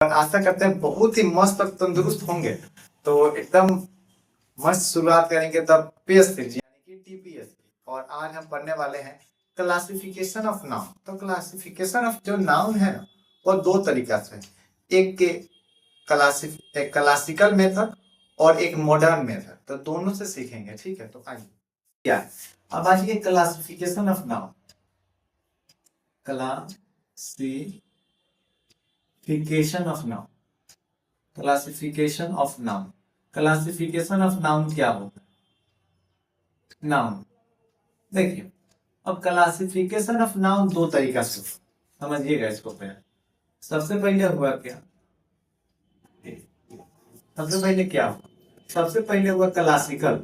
और आशा करते हैं बहुत ही मस्त और तंदुरुस्त होंगे। तो एकदम मस्त शुरुआत करेंगे तब पीएससी यानी कि टीपीएस की। और आज हम पढ़ने वाले हैं क्लासिफिकेशन ऑफ नाउन। तो क्लासिफिकेशन ऑफ जो नाउन है ना वो दो तरीका से है। एक क्लासिकल मेथड और एक मॉडर्न मेथड, तो दोनों से सीखेंगे। ठीक है, तो आइए क्या है? अब आइए classification of noun. Classification of noun, classification of noun, classification of noun क्या होता है? नाउन देखिए, अब क्लासिफिकेशन ऑफ नाउन दो तरीका से समझिएगा इसको पहले। सबसे पहले हुआ क्या? सबसे पहले क्या हुआ? सबसे पहले हुआ क्लासिकल।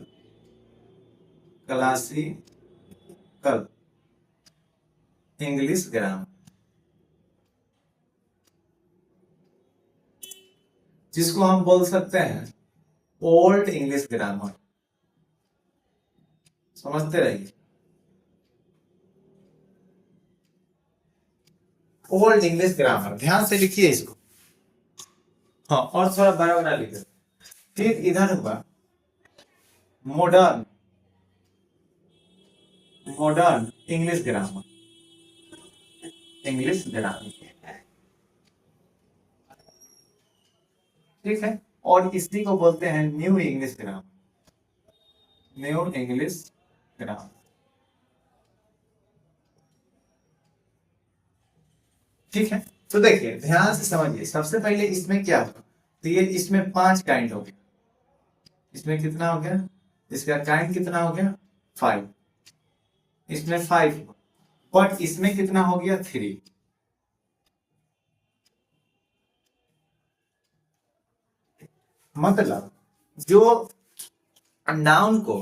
क्लासिकल इंग्लिश ग्रामर, जिसको हम बोल सकते हैं ओल्ड इंग्लिश ग्रामर। समझते रहिए, ओल्ड इंग्लिश ग्रामर। ध्यान से लिखिए इसको। हाँ, और थोड़ा बड़ा बड़ा लिखिए। फिर इधर हुआ modern, modern English grammar, English grammar. ठीक है, और इसी को बोलते हैं new English grammar, new English grammar. ठीक है, तो देखिए ध्यान से समझिए। सबसे पहले इसमें क्या होगा? तो ये इसमें 5 काइंड हो गया। इसमें कितना हो गया? इसका काइंड कितना हो गया? 5। इसमें 5, बट इसमें कितना हो गया? 3। मतलब जो नाउन को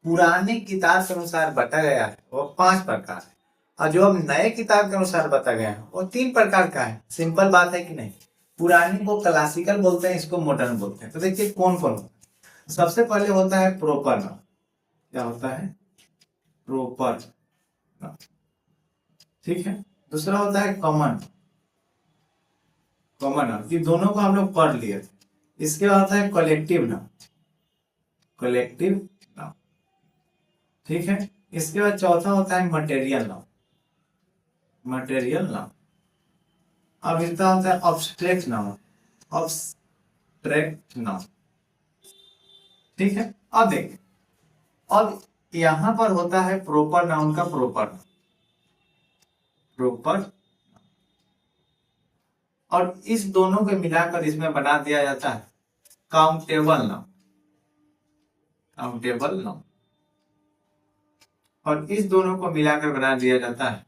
पुराने किताब के अनुसार बांटा गया है वो 5 प्रकार है, और जो अब नए किताब के अनुसार बांटा गया है वो 3 प्रकार का है। सिंपल बात है कि नहीं? पुराने को क्लासिकल बोलते हैं, इसको मॉडर्न बोलते हैं। तो देखिए कौन कौन होता है। सबसे पहले होता है प्रॉपर नाउन। क्या होता है? Proper noun. ठीक है, दूसरा होता है कॉमन, कॉमन नाउन। ये दोनों को हम लोग पढ़ लिए थे। इसके बाद होता है कलेक्टिव नाउन, कलेक्टिव नाउन। ठीक है, इसके बाद चौथा होता है मटेरियल नाउन, मटेरियल नाउन। अब इसका होता है ऑब्स्ट्रैक्ट नाउन, ऑब्स्ट्रैक्ट नाउन। ठीक है, अब देखिए, अब यहां पर होता है प्रॉपर नाउन का प्रॉपर, प्रॉपर, और इस दोनों को मिलाकर इसमें बना दिया जाता है काउंटेबल नाउन, काउंटेबल नाउन। और इस दोनों को मिलाकर बना दिया जाता है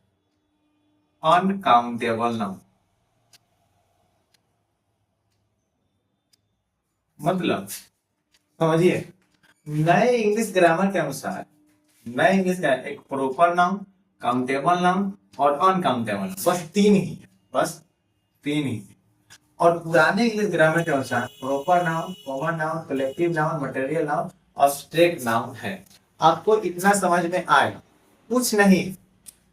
अनकाउंटेबल नाउन। मतलब समझिए, नए इंग्लिश ग्रामर के अनुसार, नए इंग्लिश का एक प्रॉपर नाउन, काउंटेबल नाउन और अनकाउंटेबल, बस 3 ही है, बस 3 ही। और पुराने इंग्लिश ग्रामर के अनुसार proper noun, common noun, collective noun, material noun, abstract noun है। आपको इतना समझ में आएगा, कुछ नहीं,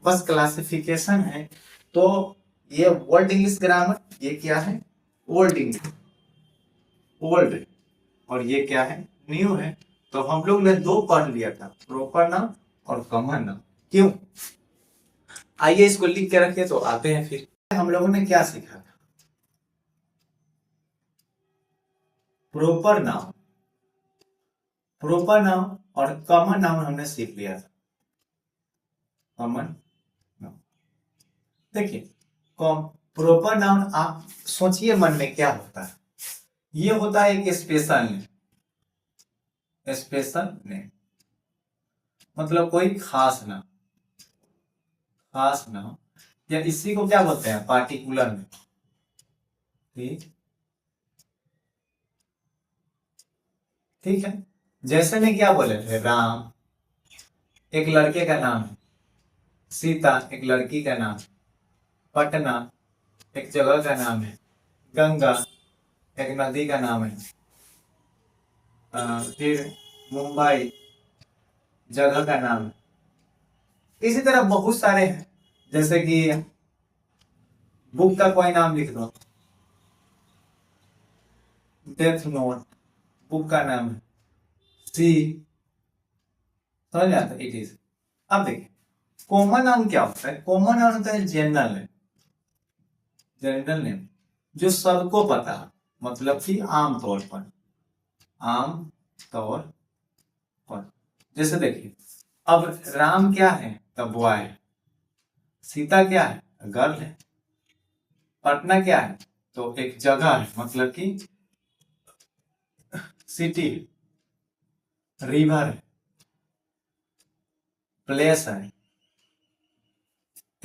बस क्लासिफिकेशन है। तो ये ओल्ड इंग्लिश ग्रामर, ये क्या है? Old English, old. और ये क्या है? न्यू है। तो हम लोग ने 2 पढ़ लिया था, प्रॉपर नाउन और कॉमन नाउन। क्यों? आइए इसको लिख के रखे तो आते हैं। फिर हम लोगों ने क्या सीखा था? प्रॉपर नाउन, प्रॉपर नाउन और कॉमन नाउन हमने सीख लिया था। कॉमन नाउन देखिए, प्रॉपर नाउन आप सोचिए मन में क्या होता है। ये होता है एक स्पेशल नेम, स्पेशल नेम मतलब कोई खास नाम, खास नाम। या इसी को क्या बोलते हैं? Particular name. ठीक, ठीक है। जैसे में क्या बोले थे? राम एक लड़के का नाम है, सीता एक लड़की का नाम, पटना एक जगह का नाम है, गंगा एक नदी का नाम है, फिर मुंबई जगह का नाम है। इसी तरह बहुत सारे हैं, जैसे कि बुक का कोई नाम लिख दो, डेथ नोट बुक का नाम है, सी, समझ में आता है, इट इज। अब देखिए कॉमन नाउन क्या होता है, कॉमन नाउन होता है जनरल नेम, जनरल नेम जो सबको पता है, मतलब कि आम तौर पर, आम तौर पर। जैसे देखिए अब राम क्या है, द बॉय, सीता क्या है, गर्ल है, पटना क्या है, तो एक जगह है, मतलब कि सिटी, रिवर है, प्लेस है,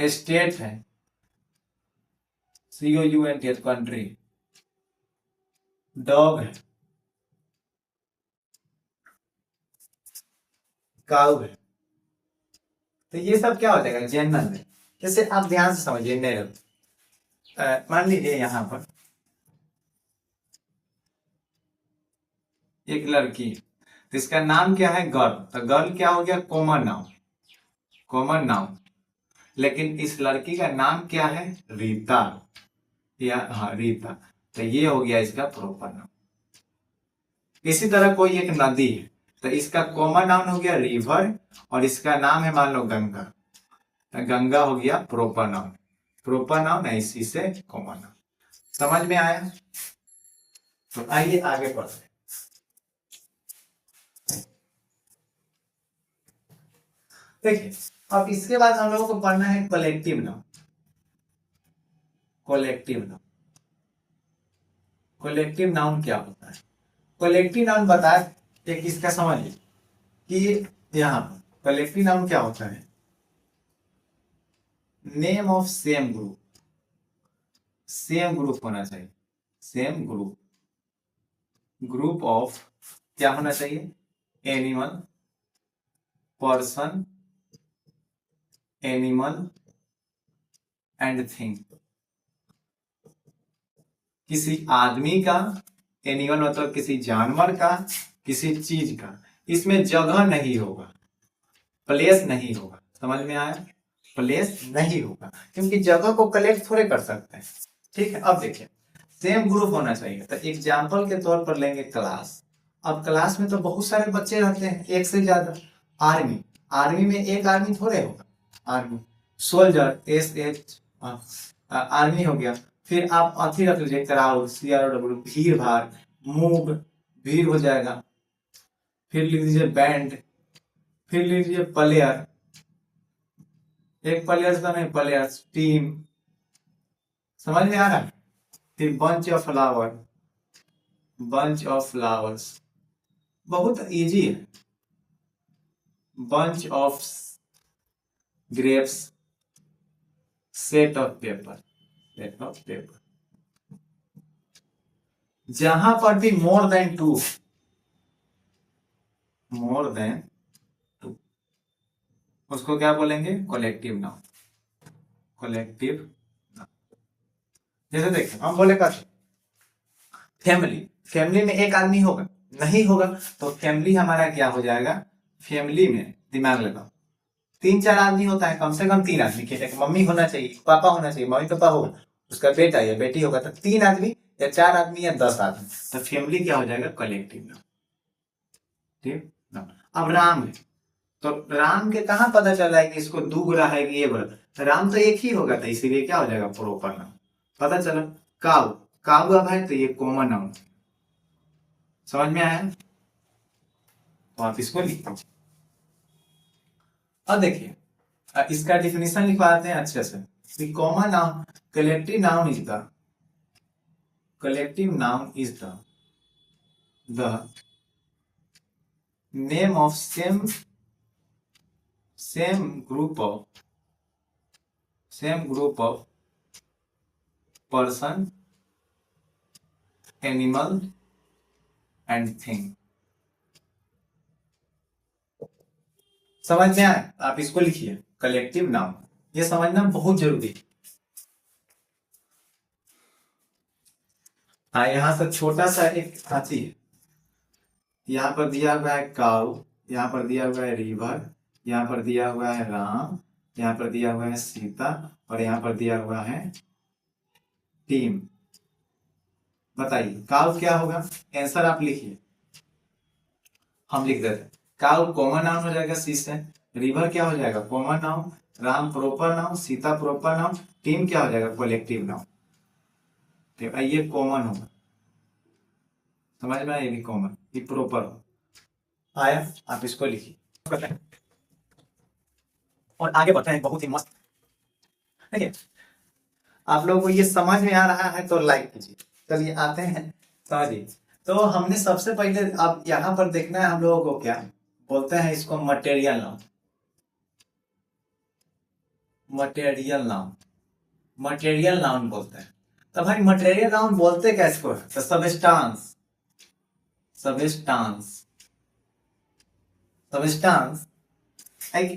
स्टेट है, COUNT कंट्री, डॉग है, काउ है। तो ये सब क्या हो जाएगा, जनरल है। जैसे आप ध्यान से समझिए, नेरल, मान लीजिए यहां पर एक लड़की, तो इसका नाम क्या है, गर्ल, तो गर्ल क्या हो गया, कॉमन नाउन, कॉमन नाउन। लेकिन इस लड़की का नाम क्या है, रीता, या हाँ रीता, तो ये हो गया इसका प्रॉपर नाम। इसी तरह कोई एक नदी है, तो इसका कॉमन नाउन हो गया रिवर, और इसका नाम है मान लो गंगा, तो गंगा हो गया प्रॉपर नाउन, प्रॉपर नाउन है इसी से कॉमन नाउन। समझ में आया? तो आइए आगे पढ़ते हैं। देखिए अब इसके बाद हम लोगों को पढ़ना है collective noun, collective noun. Collective noun क्या होता है, कलेक्टिव नाउन बताए एक इसका समझिए कि यहाँ पर कलेक्टिव नाउन क्या होता है, name of same group, same group होना चाहिए, सेम ग्रुप, ग्रुप ऑफ क्या होना चाहिए, animal, person, animal and thing. किसी आदमी का, एनिमल मतलब किसी जानवर का, किसी चीज का, इसमें जगह नहीं होगा, प्लेस नहीं होगा। समझ में आया? प्लेस नहीं होगा, क्योंकि जगह को कलेक्ट थोड़े कर सकते हैं। ठीक है, अब देखिए सेम ग्रुप होना चाहिए। तो एग्जाम्पल के तौर पर लेंगे क्लास। अब क्लास में तो बहुत सारे बच्चे रहते हैं, एक से ज्यादा। आर्मी, आर्मी में एक आर्मी थोड़े होगा, आर्मी, सोल्जर, SH, आर्मी हो गया। फिर आप अथी रख लीजिए, क्राउड, CROW, भीड़ भाड़, मूव, भीड़ हो जाएगा। फिर लिख लीजिए बैंड, फिर लिख लीजिए प्लेयर, एक प्लेयर्स का नहीं, प्लेयर्स, टीम। समझ में आ रहा है? फिर bunch of flower, bunch of flowers, बहुत इजी है। Bunch of grapes, set of paper, set of paper. जहां पर भी more than two, more than two, उसको क्या बोलेंगे, कलेक्टिव नाउन, कलेक्टिव नाउन। जैसे देखिए हम बोले का फैमिली, फैमिली में एक आदमी होगा, नहीं होगा, तो फैमिली हमारा क्या हो जाएगा, फैमिली में दिमाग लगाओ, 3-4 आदमी होता है, कम से कम 3 आदमी के, मम्मी होना चाहिए, पापा होना चाहिए, मम्मी पापा होगा, उसका बेटा या बेटी होगा, तो 3 आदमी या 4 आदमी या 10 आदमी, तो फैमिली क्या हो जाएगा, कलेक्टिव नाउन। ठीक ना? अब राम है, तो राम के कहां पता चला है कि इसको दुगुरा है कि ये बड़ा, राम तो एक ही होगा, तो इसीलिए क्या हो जाएगा, प्रॉपर नाउन। पता चला। काऊ, काऊ अब है, तो ये कॉमन नाउन। समझ में आया? तो आप इसको लिख दीजिए। अब देखिए इसका डिफिनेशन लिखवाते हैं अच्छे से। Common noun, collective noun is the, collective noun is the name of same group of, same group of person, animal and thing. समझ में आए? आप इसको लिखिए कलेक्टिव नाउन, ये समझना बहुत जरूरी है। हाँ यहाँ से छोटा सा एक हाथी है, यहाँ पर दिया हुआ है काऊ, यहाँ पर दिया हुआ है रिवर, यहाँ पर दिया हुआ है राम, यहाँ पर दिया हुआ है सीता, और यहाँ पर दिया हुआ है टीम। बताइए काउ क्या होगा, आंसर आप लिखिए, हम लिख देते हैं। काउ कॉमन नाउन हो जाएगा सी से, रिवर क्या हो जाएगा common noun, Ram proper noun, Sita proper noun, team क्या हो जाएगा कलेक्टिव नाउन। ठीक है, ये कॉमन होगा, समझ में आया, ये भी कॉमन, ये प्रॉपर आया। आप इसको लिखिए और आगे बढ़ते हैं, बहुत ही मस्त। देखिए आप लोगों को ये समझ में आ रहा है तो लाइक कीजिए। चलिए आते हैं समझिए। तो हमने सबसे पहले अब यहाँ पर देखना है हम लोगों को क्या बोलते हैं, इसको material noun. Material noun, material noun बोलते हैं। तो भाई मटेरियल नाउन बोलते कैसे को है, तो सबस्टांस, सबस्टांस, सबस्टांस,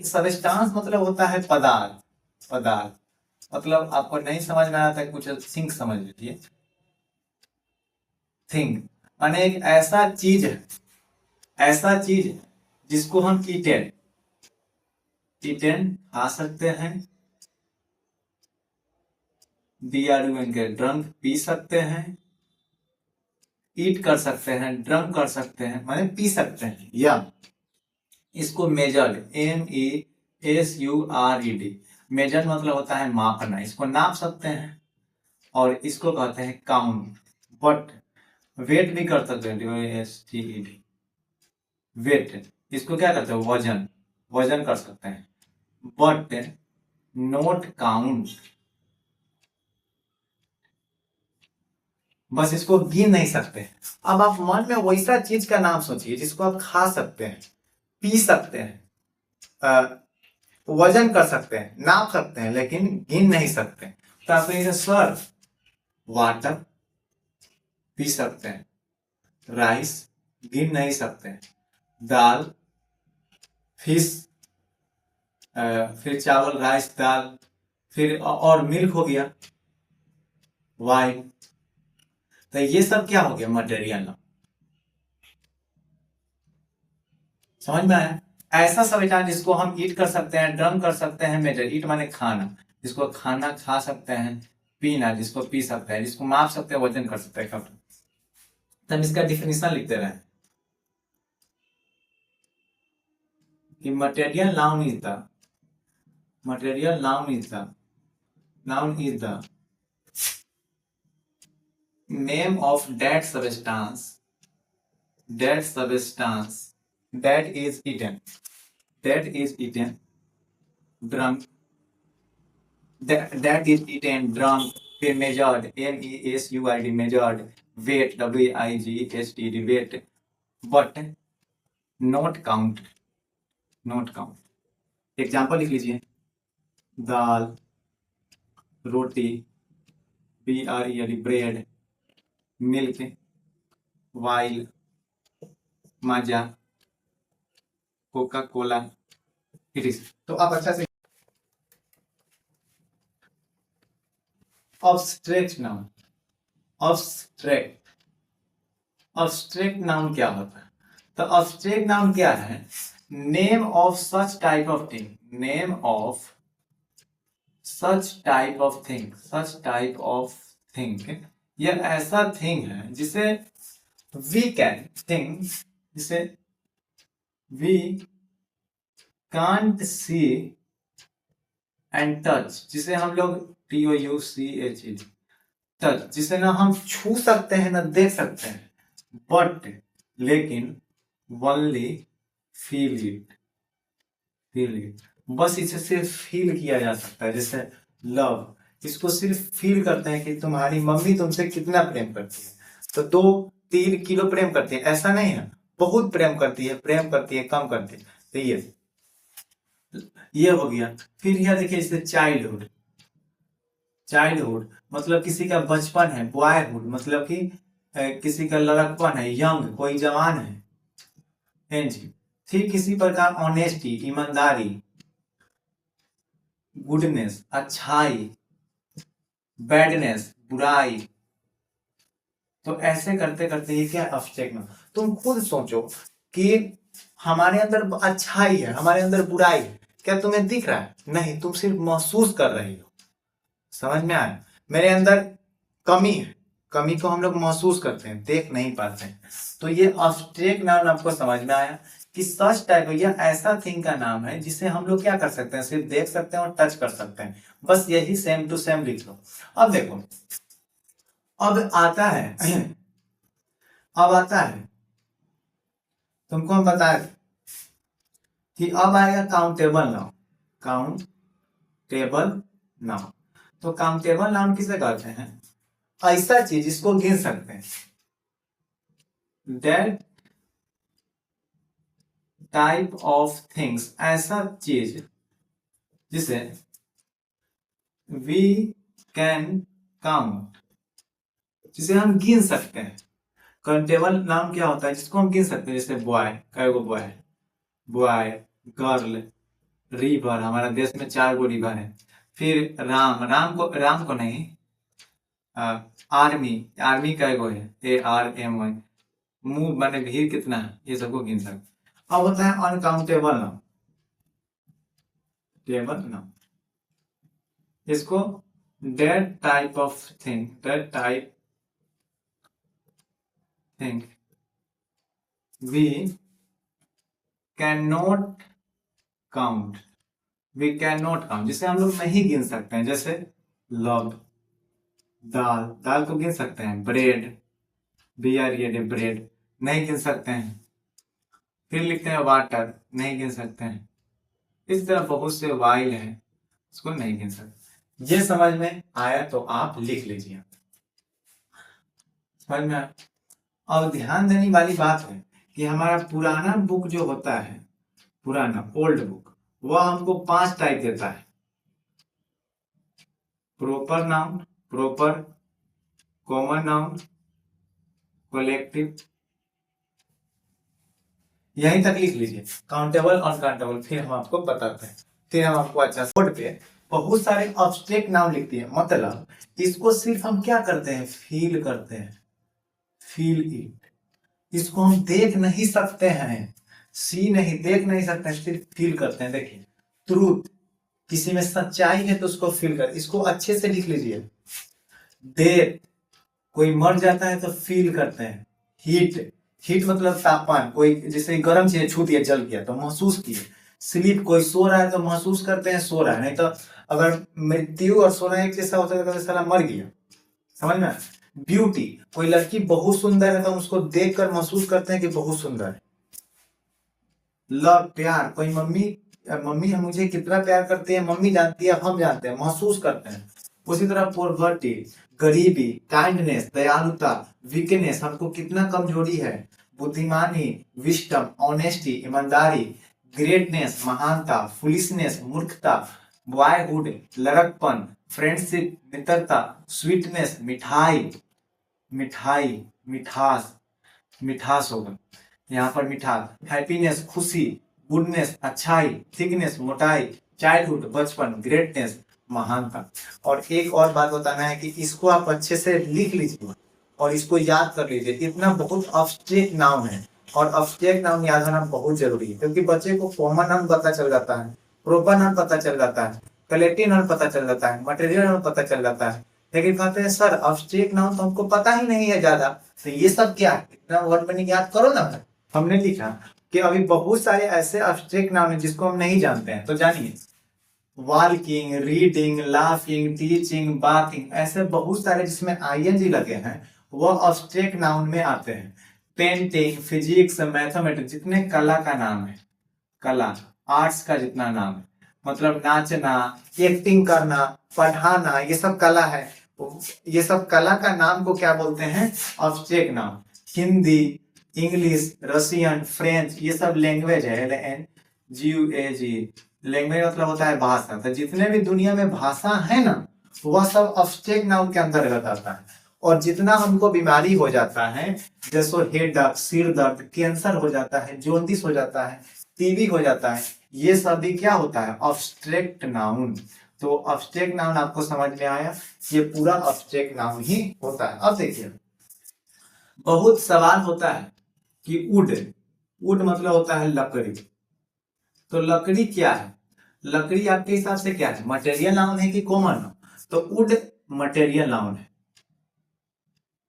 सबस्टांस मतलब होता है पदार्थ, पदार्थ मतलब आपको नहीं समझ में आता है कुछ थिंक समझ लीजिए। थिंग माने एक ऐसा चीज है, ऐसा चीज है जिसको हम ईटेन, ईटेन खा सकते हैं, DRUN के ड्रंक पी सकते हैं, ईट कर सकते हैं, ड्रंक कर सकते हैं माने पी सकते हैं, या इसको मेजर्ड, MESURED, मेजर मतलब होता है मापना, इसको नाप सकते हैं। और इसको कहते हैं काउंट, बट वेट भी कर सकते हैं, WASTED, वेट, इसको क्या करते हैं वजन, वजन कर सकते हैं, बट नोट काउंट, बस इसको गिन नहीं सकते। अब आप मन में वैसा चीज का नाम सोचिए जिसको आप खा सकते हैं, पी सकते हैं, वजन कर सकते हैं, नाप सकते हैं, लेकिन गिन नहीं सकते। तो आप कहेंगे सर वाटर पी सकते हैं, राइस गिन नहीं सकते हैं, दाल फिश, फिर चावल राइस दाल, फिर और मिल्क हो गया, वाइन। तो ये सब क्या हो गया मटेरियल नाउन, समझ में आया। ऐसा संविधान जिसको हम ईट कर सकते हैं, ड्रम कर सकते हैं, मेजर, ईट माने खाना, जिसको खाना खा सकते हैं, पीना जिसको पी सकते हैं, जिसको माप सकते हैं, वजन कर सकते हैं, कब तब इसका डिफिनेशन लिखते रहे कि material noun is the, material noun is the, noun is the name of that substance, that substance that is eaten, that is eaten, drunk, that is eaten, drunk, फिर measured, MESURED, measured, weight, WIGHT, weight, but not count, not count। Example लिख लीजिए, दाल, रोटी, BRED, bread, milk, वाइल, Maaza, Coca Cola, it is. तो आप अच्छा से abstract noun, abstract, abstract noun क्या होता है, तो अब्स्ट्रैक्ट नाउन क्या है, name of such type of thing, name of such type of thing, such type of thing, यह ऐसा थिंग है जिसे वी कैन थिंक, जिसे we can't see and touch, जिसे हम लोग TOUCH टच, जिसे ना हम छू सकते हैं ना देख सकते हैं, बट लेकिन only feel it, feel it, बस इसे सिर्फ फील किया जा सकता है। जैसे लव, इसको सिर्फ फील करते हैं कि तुम्हारी मम्मी तुमसे कितना प्रेम करती है, तो 2-3 किलो प्रेम करती है, ऐसा नहीं है, बहुत प्रेम करती है, प्रेम करती है, कम करती है। तो ये हो गया। फिर यह देखिए जैसे चाइल्डहुड, चाइल्डहुड मतलब किसी का बचपन है, बॉयहुड मतलब कि किसी का लड़कपन है, यंग कोई जवान है जी। फिर किसी प्रकार ऑनेस्टी, ईमानदारी, गुडनेस, अच्छाई, बैडनेस, बुराई। तो ऐसे करते करते ये क्या अब्स्ट्रैक्ट नाउन। तुम खुद सोचो कि हमारे अंदर अच्छाई है, हमारे अंदर बुराई है, क्या तुम्हें दिख रहा है? नहीं, तुम सिर्फ महसूस कर रही हो। समझ में आया? मेरे अंदर कमी है, कमी को हम लोग महसूस करते हैं, देख नहीं पाते हैं। तो ये अब्स्ट्रैक्ट नाउन आपको समझ में आया कि सच टाइप या ऐसा थिंग का नाम है जिसे हम लोग क्या कर सकते हैं, सिर्फ देख सकते हैं और टच कर सकते हैं। बस यही सेम टू सेम लिख लो। अब देखो, अब आता है अब आता है तुमको हम बताए कि अब आएगा काउंटेबल नाउन। काउंटेबल नाउन, तो काउंटेबल नाउन किसे कहते हैं? ऐसा चीज जिसको गिन सकते हैं, दैट टाइप ऑफ थिंग्स, ऐसा चीज जिसे वी कैन काउंट, जिसे हम गिन सकते हैं। काउंटेबल नाउन क्या होता है? जिसको हम गिन सकते हैं, जैसे बॉय, कई गो बॉय, बॉय, गर्ल, रिवर, हमारा देश में 4 गो रिवर है। फिर राम को नहीं, आर्मी, आर्मी कई गो है, ARMY, मूव माने भीड़ कितना है, ये सबको गिन सकते। अब होता है अनकाउंटेबल नाउन, टेबल नाउन, इसको that type of thing, that type thing we can not count, we can not count, जिसे हम लोग नहीं गिन सकते हैं। जैसे लव, दाल, दाल को गिन सकते हैं। ब्रेड, BRED, ब्रेड नहीं गिन सकते हैं। फिर लिखते हैं वाटर, नहीं गिन सकते हैं। इस तरह बहुत से वाइल हैं, उसको नहीं गिन सकते। ये समझ में आया तो आप लिख लीजिए। समझ में आया? और ध्यान देने वाली बात है कि हमारा पुराना बुक जो होता है, पुराना ओल्ड बुक, वह हमको 5 टाइप देता है। Proper noun, proper, common noun, collective, यहीं तक लिख लीजिए, काउंटेबल अनकाउंटेबल। फिर हम आपको बताते हैं, फिर हम आपको अच्छा बोर्ड पे बहुत सारे अब्स्ट्रैक्ट नाउन लिखती है। मतलब इसको सिर्फ हम क्या करते हैं, फील करते हैं, फील इट। इसको हम देख नहीं सकते हैं, सी नहीं, देख नहीं सकते हैं, सिर्फ फील करते हैं। देखिए, ट्रूथ, किसी में सच्चाई है तो उसको फील कर, इसको अच्छे से लिख लीजिए। डेथ, कोई मर जाता है तो फील करते हैं। हीट, हीट मतलब तापमान, कोई जैसे गर्म चीज छू दिया, जल गया तो महसूस किए। स्लीप, कोई सो रहा है तो महसूस करते हैं सो रहा है, नहीं तो अगर मृत्यु और सोना एक जैसा होता है तो साला मर गया। समझ में? ब्यूटी, कोई लड़की बहुत सुंदर है तो हम उसको देखकर महसूस करते हैं कि बहुत सुंदर है। लव, प्यार, कोई मम्मी हम मुझे कितना प्यार करती है, मम्मी जानती है, हम जानते हैं, महसूस करते हैं। उसी तरह पॉवर्टी, गरीबी, काइंडनेस, दयालुता, वीकनेस, हमको कितना कमजोरी है। बुद्धिमानी, विस्डम, ऑनेस्टी, ईमानदारी, ग्रेटनेस, महानता, फुलिशनेस, मूर्खता, बॉयहुड, लड़कपन, फ्रेंडशिप, मित्रता, स्वीटनेस, मिठाई, मिठाई, मिठास, मिठास होगा यहाँ पर, मिठास, हैप्पीनेस, खुशी, गुडनेस, अच्छाई, थिकनेस, मोटाई, चाइल्डहुड, बचपन, ग्रेटनेस, महानता। और एक और बात बताना है कि इसको आप अच्छे से लिख लीजिए और इसको याद कर लीजिए। इतना बहुत अब्स्ट्रैक्ट नाउन है और अब्स्ट्रैक्ट नाउन याद होना बहुत जरूरी है, क्योंकि बच्चे को कॉमन नाउन पता चल जाता है, प्रॉपर नाउन पता चल जाता है, कलेक्टिव नाउन पता चल जाता है, मटेरियल नाउन पता चल जाता है, लेकिन कहते हैं सर अब्स्ट्रैक्ट नाउन तो हमको पता ही नहीं है ज्यादा, तो ये सब क्या है, इतना वर्ड मीनिंग याद करो ना। हमने लिखा कि अभी बहुत सारे ऐसे अब्स्ट्रैक्ट नाउन है जिसको हम नहीं जानते हैं, तो जानिए। Walking, reading, laughing, teaching, bathing, ऐसे बहुत सारे जिसमें ING लगे हैं वह अब्स्ट्रैक्ट नाउन में आते हैं। पेंटिंग, फिजिक्स, मैथमेटिक्स, जितने कला का नाम है, कला, आर्ट्स का जितना नाम है, मतलब नाचना, एक्टिंग करना, पढ़ाना, ये सब कला है। ये सब कला का नाम को क्या बोलते हैं, abstract noun. Hindi, English, Russian, French, ये सब लैंग्वेज है, LANGUAGE, लैंग्वेज मतलब होता है भाषा। तो जितने भी दुनिया में भाषा है ना, वह सब अब्स्ट्रैक्ट नाउन के अंतर्गत आता है। और जितना हमको बीमारी हो जाता है, जैसे हेडेक, सिर दर्द, कैंसर हो जाता है, जॉन्डिस हो जाता है, TB हो जाता है, ये सभी क्या होता है, अब्स्ट्रैक्ट नाउन। तो अब्स्ट्रैक्ट नाउन आपको समझ में आया, ये पूरा अब्स्ट्रैक्ट नाउन ही होता है। अब देखिए, बहुत सवाल होता है कि वुड, वुड मतलब होता है लकड़ी, तो लकड़ी क्या है? लकड़ी आपके हिसाब से क्या है, मटेरियल नाउन है कि कॉमन नाउन? तो वुड मटेरियल नाउन है,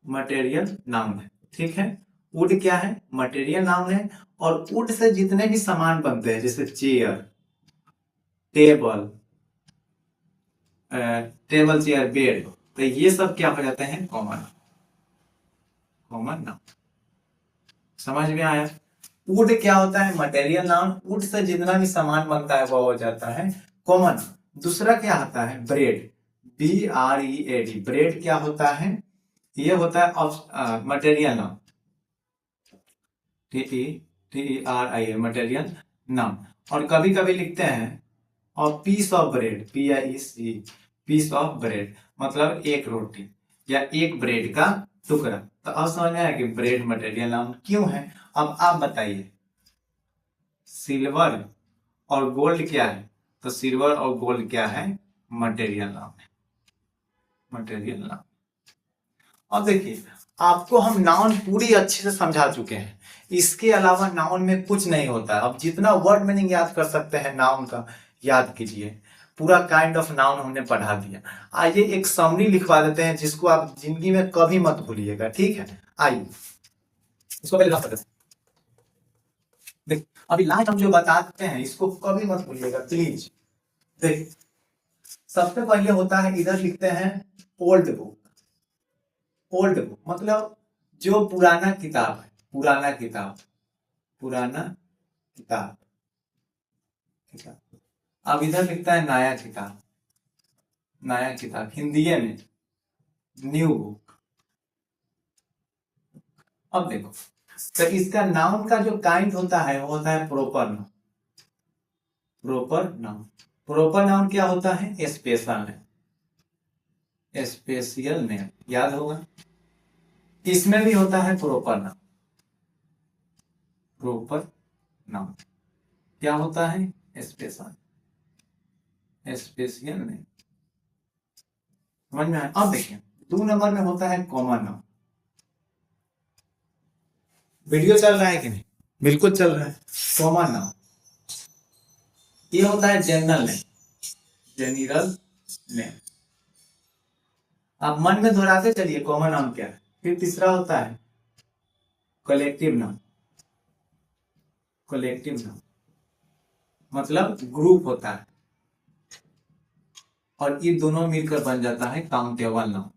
मटेरियल नाउन है, ठीक है। वुड क्या है, मटेरियल नाउन है। और वुड से जितने भी सामान बनते हैं जैसे chair, table, table chair bed, तो ये सब क्या हो जाते हैं, कॉमन नाउन। समझ में आया। वुड क्या होता है, मटेरियल नाउन। वुड से जितना भी सामान बनता है वो हो जाता है कॉमन। दूसरा क्या आता है, ब्रेड, BREAD, ब्रेड क्या होता है, ये होता है material noun, TERI, material noun. और कभी कभी लिखते हैं और piece of bread, PIEC, piece of bread, मतलब एक रोटी या एक ब्रेड का टुकड़ा। तो अब समझ में आया कि ब्रेड मटेरियल नाउन क्यों है। अब आप बताइए, सिल्वर और गोल्ड क्या है, तो सिल्वर और गोल्ड क्या है, मटेरियल नाउन है, मटेरियल नाउन। अब देखिए, आपको हम नाउन पूरी अच्छे से समझा चुके हैं। इसके अलावा नाउन में कुछ नहीं होता। अब जितना वर्ड मीनिंग याद कर सकते हैं नाउन का याद कीजिए। पूरा काइंड ऑफ नाउन हमने पढ़ा दिया। आइए एक समरी लिखवा देते हैं जिसको आप जिंदगी में कभी मत भूलिएगा, ठीक है। आइए इसको पहले देख, अभी लास्ट हम जो बताते हैं इसको कभी मत भूलिएगा प्लीज। देख, सबसे पहले होता है, इधर लिखते हैं ओल्ड बुक। ओल्ड बुक मतलब जो पुराना किताब है, पुराना किताब, पुराना किताब, किताब। अब इधर लिखता है नया किताब, नया किताब, हिंदी में न्यू बुक। अब देखो, तो इसका नाउन का जो काइंड होता है वो होता है proper noun. Proper noun, proper noun क्या होता है, स्पेशल नेम, स्पेशल नेम, याद होगा। इसमें भी होता है प्रोपर नाउन। प्रोपर नाउन क्या होता है, स्पेशल, स्पेशल नेम। समझ में आया। अब देखिए 2 नंबर में होता है कॉमन नाउन। वीडियो चल रहा है कि नहीं, बिल्कुल चल रहा है। कॉमन नाउन ये होता है जनरल नेम, जेनरल नेम। आप मन में दोहराते चलिए कॉमन नाउन क्या है। फिर तीसरा होता है कलेक्टिव नाउन। कलेक्टिव नाउन मतलब ग्रुप होता है, और ये दोनों मिलकर बन जाता है काउंटेबल नाउन।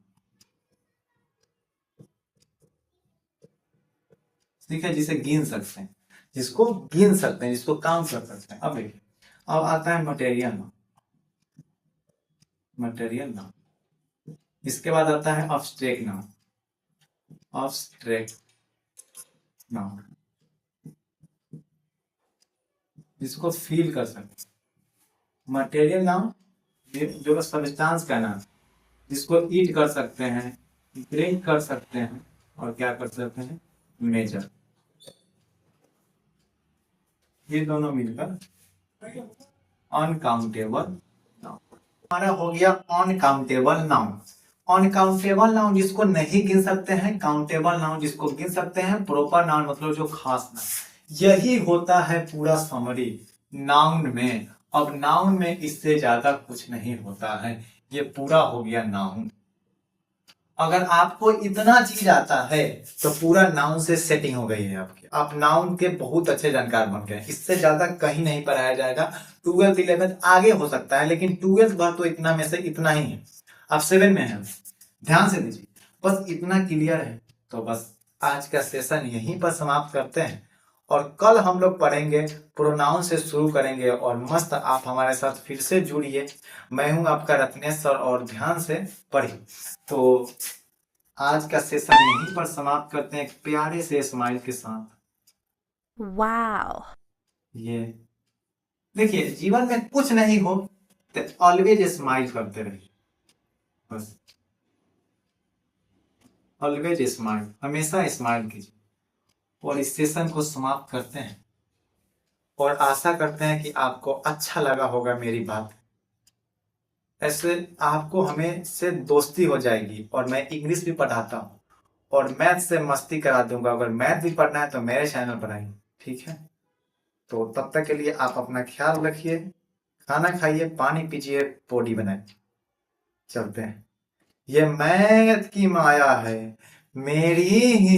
ठीक है, जिसे गिन सकते हैं, जिसको गिन सकते हैं, जिसको काउंट कर सकते हैं। अब देखिए, अब आता है मटेरियल नाउन। मटेरियल नाउन, इसके बाद आता है अब्स्ट्रैक्ट नाउन। अब्स्ट्रैक्ट नाउन जिसको फील कर सकते हैं। मटेरियल नाउन जो सब्सटेंस का नाम, जिसको ईट कर सकते हैं, ड्रिंक कर सकते हैं, और क्या कर सकते हैं, मेजर। ये दोनों मिलकर अनकाउंटेबल नाउन हमारा हो गया। अनकाउंटेबल नाउन, अनकाउंटेबल नाउन जिसको नहीं गिन सकते हैं, काउंटेबल नाउन जिसको गिन सकते हैं, प्रोपर नाउन मतलब जो खास नाउन। यही होता है पूरा समरी नाउन में। अब नाउन में इससे ज्यादा कुछ नहीं होता है। ये पूरा हो गया नाउन। अगर आपको इतना चीज आता है तो पूरा नाउन से सेटिंग हो गई है आपकी। आप नाउन के बहुत अच्छे जानकार बन गए। इससे ज्यादा कहीं नहीं पढ़ाया जाएगा। 12th 11th आगे हो सकता है, लेकिन 12th भर तो इतना में से इतना ही है। आप 7 में हैं, ध्यान से दीजिए, बस इतना क्लियर है। तो बस आज का सेशन यहीं पर समाप्त करते हैं, और कल हम लोग पढ़ेंगे, प्रोनाउन से शुरू करेंगे। और मस्त आप हमारे साथ फिर से जुड़िए। मैं हूं आपका रत्नेश सर, और ध्यान से पढ़िए। तो आज का सेशन यहीं पर समाप्त करते हैं एक प्यारे से स्माइल के साथ। वाओ, ये देखिए, जीवन में कुछ नहीं हो तो ऑलवेज स्माइल करते रहिए, बस ऑलवेज स्माइल, हमेशा स्माइल कीजिए। और इस सेशन को समाप्त करते हैं, और आशा करते हैं कि आपको अच्छा लगा होगा मेरी बात। ऐसे आपको हमें से दोस्ती हो जाएगी। और मैं इंग्लिश भी पढ़ाता हूँ, और मैथ से मस्ती करा दूंगा। अगर मैथ भी पढ़ना है तो मेरे चैनल पर आइए, ठीक है। तो तब तक के लिए आप अपना ख्याल रखिए, खाना खाइए, पानी पीजिए, बॉडी बनाइए। चलते हैं। ये मैथ की माया है, मेरी ही